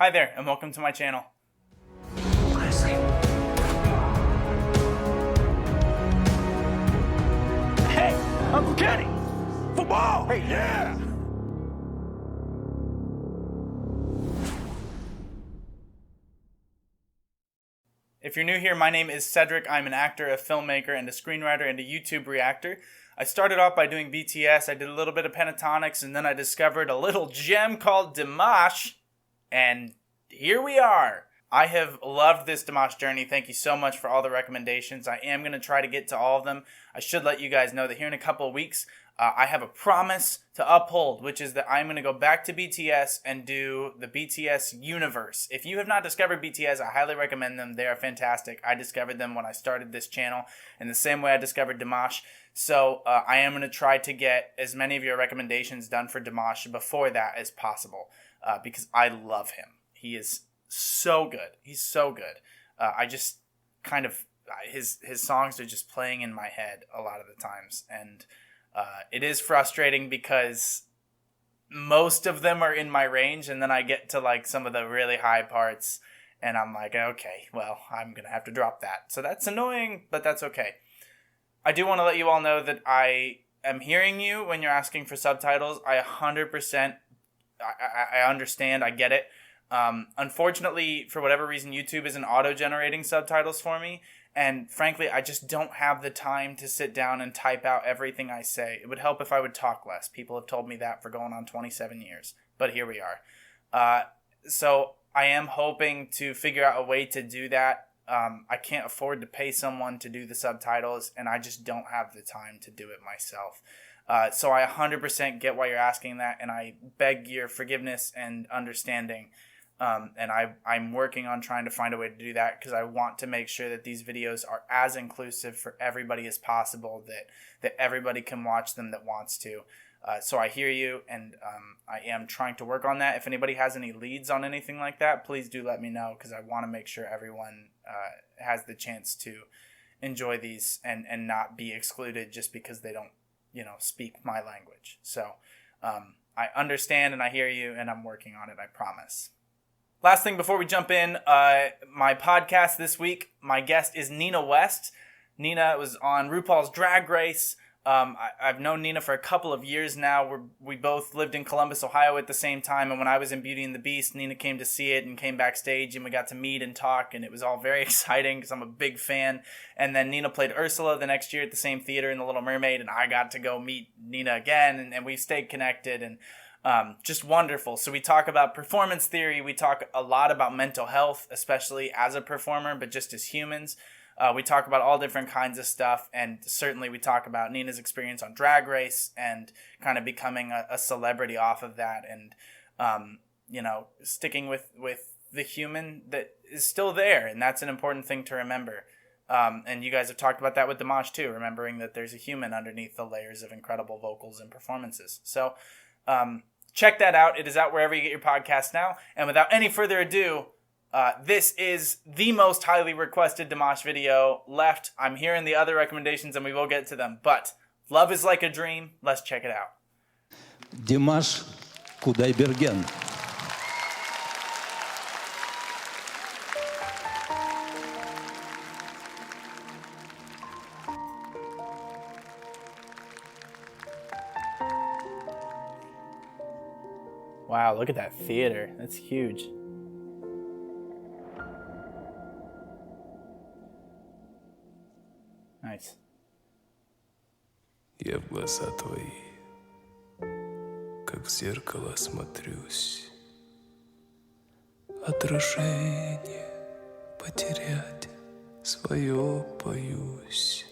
Hi there, and welcome to my channel. Hey, Uncle Kenny! Football! Hey, yeah! If you're new here, my name is Cedric. I'm an actor, a filmmaker, and a screenwriter, and a YouTube reactor. I started off by doing BTS, I did a little bit of pentatonics, and then I discovered a little gem called Dimash, and here we are. I have loved this Dimash journey. Thank you so much for all the recommendations. I am going to try to get to all of them. I should let you guys know that here in a couple of weeks, I have a promise to uphold, which is that I'm going to go back to BTS and do the BTS universe. If you have not discovered BTS, I highly recommend them. They are fantastic. I discovered them when I started this channel in the same way I discovered Dimash. So I am going to try to get as many of your recommendations done for Dimash before that as possible because I love him. He is so good. He's so good. I just kind of, his songs are just playing in my head a lot of the times. And it is frustrating because most of them are in my range. And then I get to like some of the really high parts and I'm like, okay, well, I'm going to have to drop that. So that's annoying, but that's okay. I do want to let you all know that I am hearing you when you're asking for subtitles. I 100%, I understand. I get it. Unfortunately, for whatever reason, YouTube isn't auto-generating subtitles for me. And frankly, I just don't have the time to sit down and type out everything I say. It would help if I would talk less. People have told me that for going on 27 years. But here we are. So I am hoping to figure out a way to do that. I can't afford to pay someone to do the subtitles, and I just don't have the time to do it myself. So I 100% get why you're asking that, and I beg your forgiveness and understanding. And I'm working on trying to find a way to do that because I want to make sure that these videos are as inclusive for everybody as possible, that everybody can watch them that wants to. So I hear you, and I am trying to work on that. If anybody has any leads on anything like that, please do let me know because I want to make sure everyone has the chance to enjoy these and not be excluded just because they don't, speak my language. So I understand and I hear you, and I'm working on it, I promise. Last thing before we jump in, my podcast this week, my guest is Nina West. Nina was on RuPaul's Drag Race. I've known Nina for a couple of years now. We both lived in Columbus, Ohio at the same time, and when I was in Beauty and the Beast, Nina came to see it and came backstage, and we got to meet and talk, and it was all very exciting because I'm a big fan. And then Nina played Ursula the next year at the same theater in The Little Mermaid, and I got to go meet Nina again, and we stayed connected, and just wonderful. So we talk about performance theory. We talk a lot about mental health, especially as a performer, but just as humans. We talk about all different kinds of stuff, and certainly we talk about Nina's experience on Drag Race and kind of becoming a celebrity off of that, and sticking with the human that is still there, and that's an important thing to remember. And you guys have talked about that with Dimash too, remembering that there's a human underneath the layers of incredible vocals and performances. So check that out. It is out wherever you get your podcasts now. And without any further ado, this is the most highly requested Dimash video left. I'm hearing the other recommendations and we will get to them. But Love is Like a Dream. Let's check it out. Dimash Kudaibergen. Wow, look at that theater. That's huge. Nice. Я в глаза твои, как в зеркало смотрюсь. Отражение потерять свое боюсь.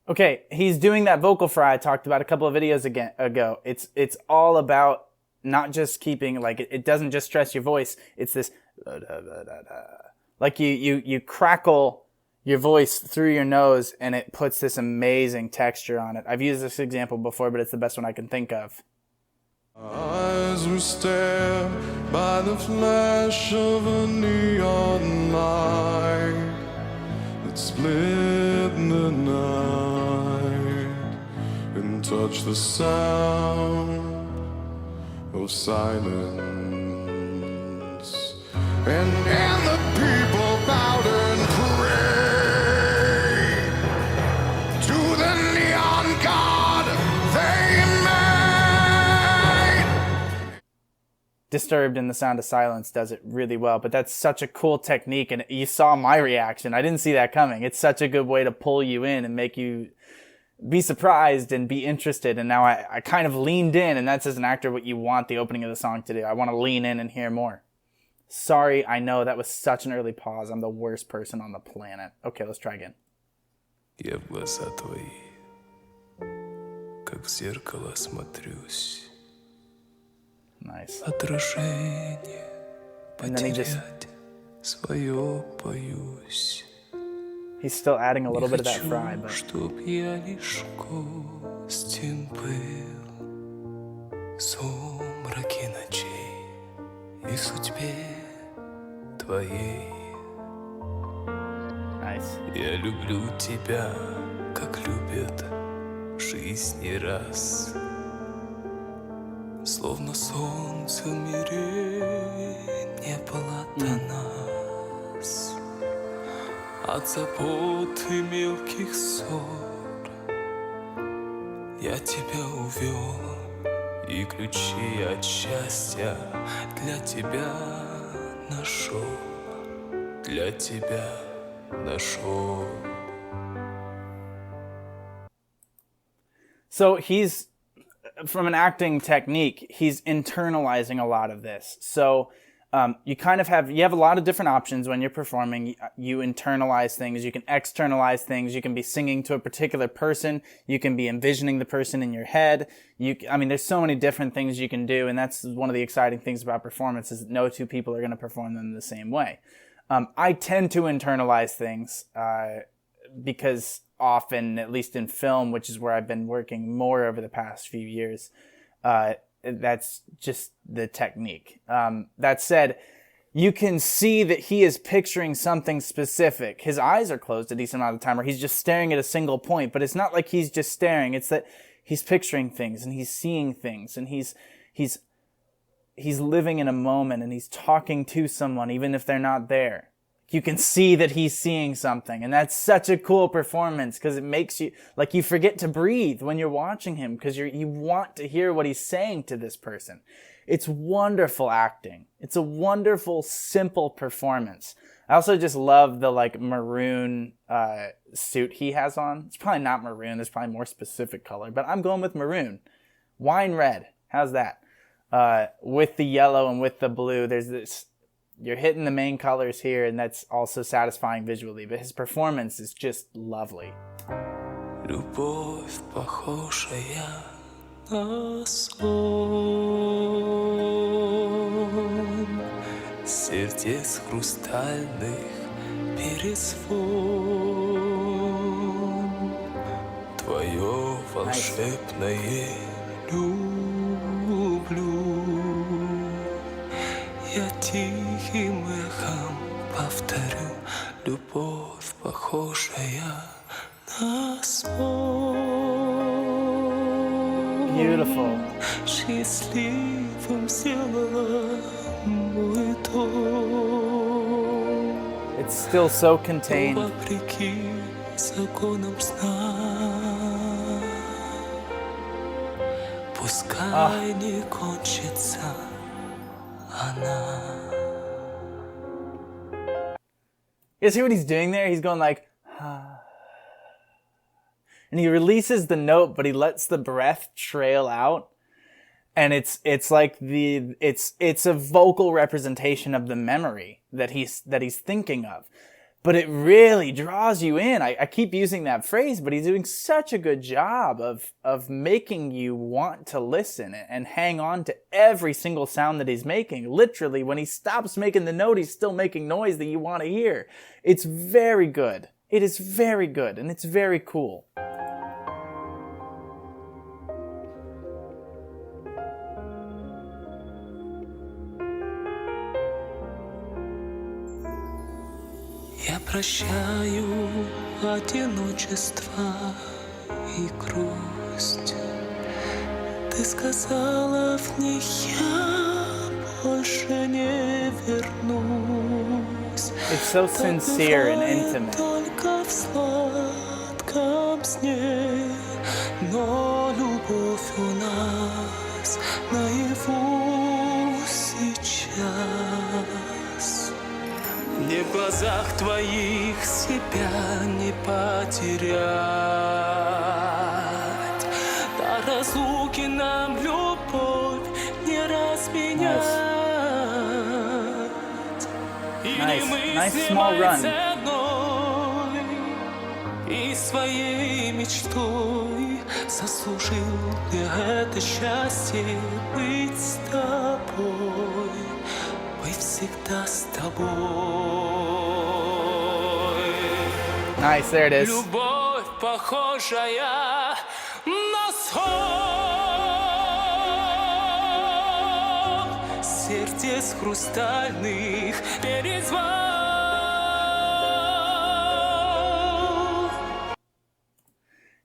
Okay, he's doing that vocal fry I talked about a couple of videos ago. It's all about not just keeping, like, it doesn't just stress your voice. It's this, like you crackle your voice through your nose and it puts this amazing texture on it. I've used this example before, but it's the best one I can think of. Eyes were stared by the flash of a neon light that split the night and touched the sound of silence. and the people bowed and prayed to the neon god they made. Disturbed in The Sound of Silence does it really well, but that's such a cool technique, and you saw my reaction. I didn't see that coming. It's such a good way to pull you in and make you be surprised and be interested, and now I kind of leaned in, and that's as an actor what you want the opening of the song to do. I want to lean in and hear more. Sorry, I know that was such an early pause. I'm the worst person on the planet. Okay, let's try again. Я в глаза твои, как в зеркало смотрюсь. Nice. Отражение And then he just... потерять свое боюсь. He's still adding a little bit of that fry, but... Чтоб я лишь гостем был в сумраке ночей и судьбе твоей. Nice. Я люблю тебя, как любят в жизни раз. Словно солнце в мире не было до нас. От забот и мелких ссор я тебя увел, и ключи от счастья для тебя нашел, для тебя нашел. So he's, from an acting technique, he's internalizing a lot of this. So you have a lot of different options when you're performing. You internalize things, you can externalize things, you can be singing to a particular person, you can be envisioning the person in your head. There's so many different things you can do, and that's one of the exciting things about performance, is that no two people are going to perform them the same way. I tend to internalize things because often, at least in film, which is where I've been working more over the past few years, that's just the technique. That said, you can see that he is picturing something specific. His eyes are closed a decent amount of the time, or he's just staring at a single point, but it's not like he's just staring. It's that he's picturing things, and he's seeing things, and he's living in a moment, and he's talking to someone, even if they're not there. You can see that he's seeing something, and that's such a cool performance, because it makes you, like, you forget to breathe when you're watching him, because you want to hear what he's saying to this person. It's wonderful acting. It's a wonderful, simple performance. I also just love the, maroon suit he has on. It's probably not maroon. There's probably more specific color, but I'm going with maroon. Wine red. How's that? With the yellow and with the blue, there's this... You're hitting the main colors here, and that's also satisfying visually, but his performance is just lovely. Любовь, похожая на сон, сердец хрустальных перезвон, твое волшебное люблю. Я тихим эхом повторю, любовь, похожая на сон. Beautiful. Счастливым сделала мой дом. It's still so contained. Вопреки законам сна. Пускай не кончится. You see what he's doing there? He's going like, and he releases the note, but he lets the breath trail out, and it's like it's a vocal representation of the memory that he's thinking of. But it really draws you in. I keep using that phrase, but he's doing such a good job of making you want to listen and hang on to every single sound that he's making. Literally, when he stops making the note, he's still making noise that you want to hear. It's very good. It is very good, and it's very cool. Я прощаю одиночество и грусть. Ты сказала, в них я больше не вернусь. It's so sincere and intimate. Только в сладком сне, но любовь у нас наяву сейчас. Мне в глазах твоих себя не потерять, до разлуки нам любовь не разменять. Nice small run. И своей мечтой заслужил я это счастье быть с тобой, быть всегда с тобой. Nice, there it is. Любовь, похожая на сон, сердец хрустальных перезвон.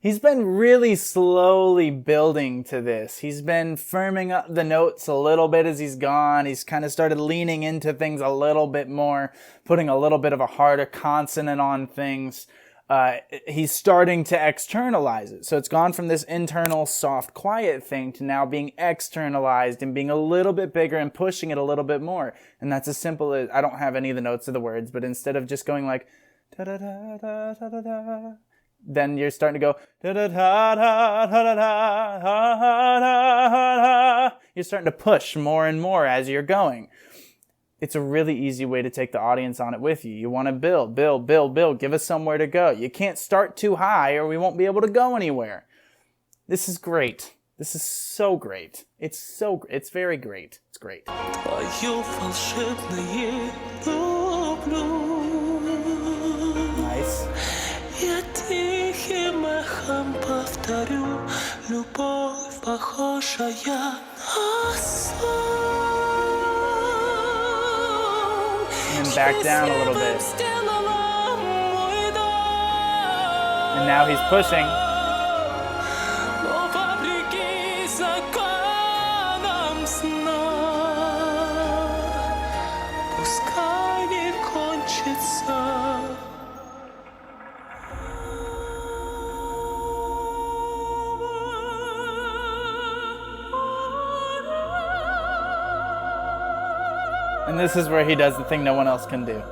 He's been really slowly building to this. He's been firming up the notes a little bit as he's gone. He's kind of started leaning into things a little bit more, putting a little bit of a harder consonant on things. He's starting to externalize it. So it's gone from this internal, soft, quiet thing to now being externalized and being a little bit bigger and pushing it a little bit more. And that's as simple as, I don't have any of the notes of the words, but instead of just going like, da-da-da-da-da-da-da, then you're starting to go, da-da-da-da-da-da-da-da-da-da. You're starting to push more and more as you're going. It's a really easy way to take the audience on it with you. You want to build. Give us somewhere to go. You can't start too high or we won't be able to go anywhere. This is great. This is so great. It's very great. It's great. Nice. Я тихим эхом повторю, любовь похожая на сон. And back down a little bit. And now he's pushing. Но вопреки законам сна, пускай не кончится. And this is where he does the thing no one else can do.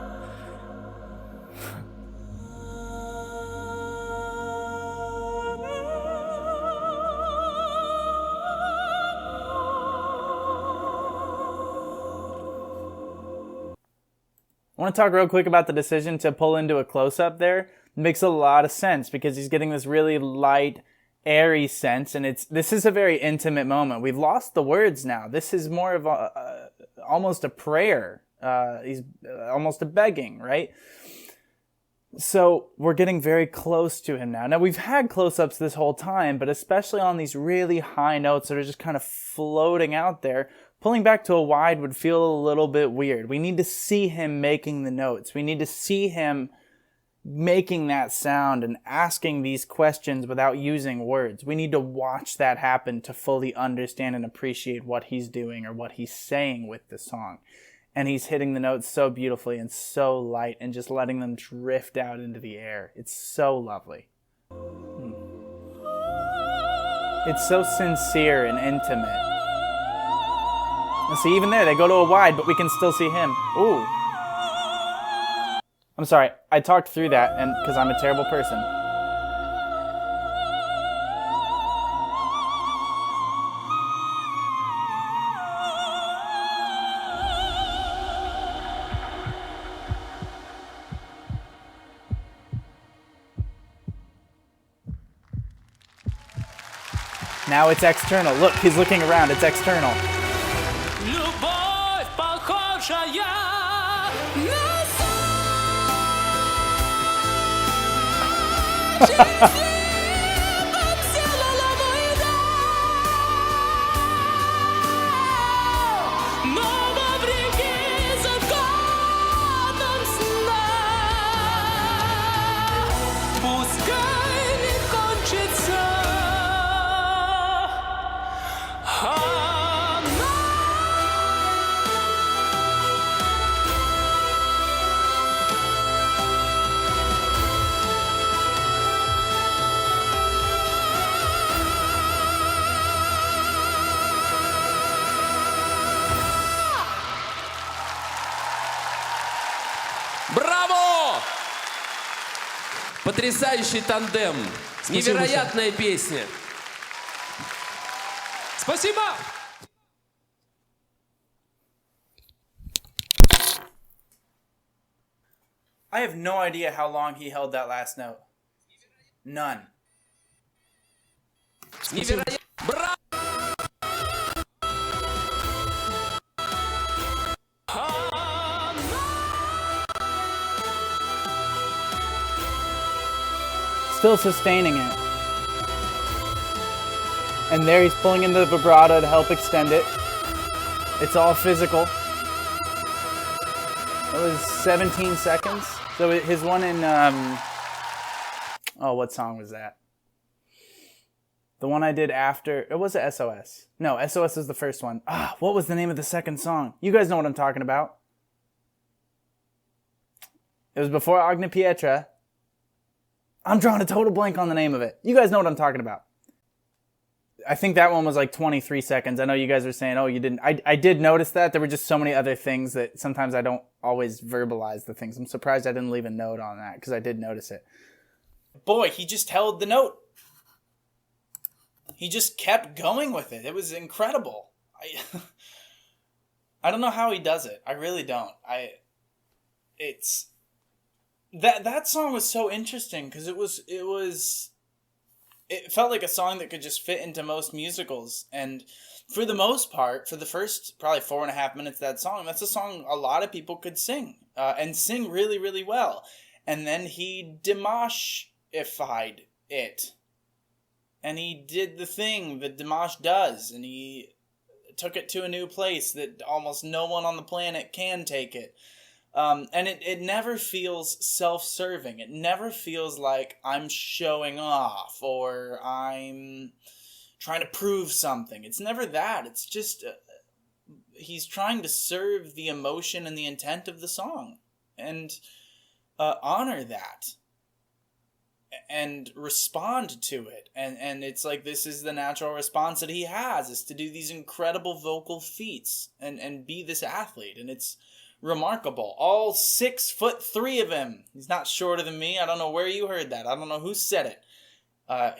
I want to talk real quick about the decision to pull into a close-up there. It makes a lot of sense because he's getting this really light, airy sense, and this is a very intimate moment. We've lost the words now. This is more of almost a prayer. He's almost a begging, right? So we're getting very close to him now. Now we've had close-ups this whole time, but especially on these really high notes that are just kind of floating out there, pulling back to a wide would feel a little bit weird. We need to see him making the notes. We need to see him making that sound and asking these questions without using words. We need to watch that happen to fully understand and appreciate what he's doing or what he's saying with the song. And he's hitting the notes so beautifully and so light and just letting them drift out into the air. It's so lovely. It's so sincere and intimate. And see, even there, they go to a wide, but we can still see him. Ooh. I'm sorry, I talked through that and because I'm a terrible person. Now it's external. Look, he's looking around. It's external. Любовь похожая на сон. Потрясающий тандем. Невероятная песня. Спасибо! I have no idea how long he held that last note. None. Невероятно. Браво! Still sustaining it. And there he's pulling in the vibrato to help extend it. It's all physical. That was 17 seconds. So his one in, oh, what song was that? The one I did after, it was a SOS. No, SOS is the first one. What was the name of the second song? You guys know what I'm talking about. It was before Agni Pietra. I'm drawing a total blank on the name of it. You guys know what I'm talking about. I think that one was like 23 seconds. I know you guys were saying, oh, you didn't. I did notice that. There were just so many other things that sometimes I don't always verbalize the things. I'm surprised I didn't leave a note on that because I did notice it. Boy, he just held the note. He just kept going with it. It was incredible. I don't know how he does it. I really don't. That song was so interesting because it felt like a song that could just fit into most musicals. And for the most part, for the first probably 4.5 minutes of that song, that's a song a lot of people could sing and sing really, really well. And then he Dimash-ified it. And he did the thing that Dimash does. And he took it to a new place that almost no one on the planet can take it. And it never feels self-serving. It never feels like I'm showing off or I'm trying to prove something. It's never that. It's just he's trying to serve the emotion and the intent of the song and honor that and respond to it. And it's like this is the natural response that he has, is to do these incredible vocal feats and be this athlete. And it's remarkable. All 6'3" of him. He's not shorter than me. I don't know where you heard that. I don't know who said it.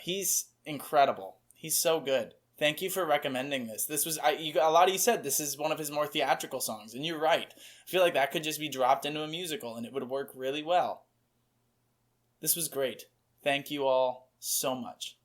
He's incredible. He's so good. Thank you for recommending this. This was a lot of you said this is one of his more theatrical songs, and you're right. I feel like that could just be dropped into a musical, and it would work really well. This was great. Thank you all so much.